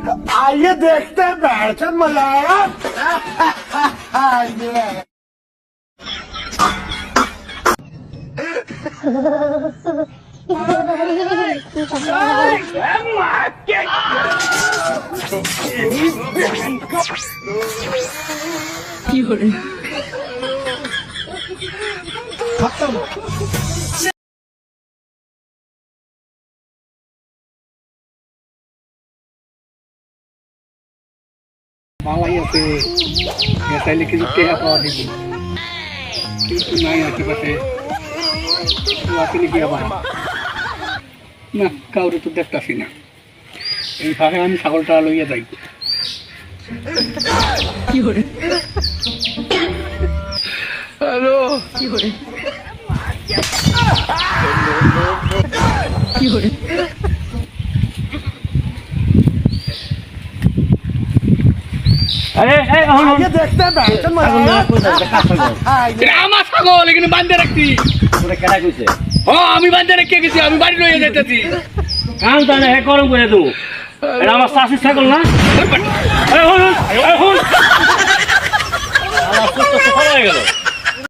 आइए देखते हैं बैठन मजा आएगा। মালাই আছে চাইলে কিছু টেকা পাওয়া দিবি কিন্তু নাই আশেপাশে আছে নাকি আবার না কাউরে তো দেখতেছি না এই ফাঁকে আমি ছাগলটা লইয়া যাই হ্যালো आइए देखते हैं बैठन मजा आएगा। আমার ছাগল এখানে বান্ধে রাখছি আমি বান্ধে রেখে গেছি আমি বাড়ি লইয়া যাইতেছি কাম তাহলে হে গরম করে দেবো এটা আমার চাষির ছাগল না আমার সুস্থ হয়ে গেল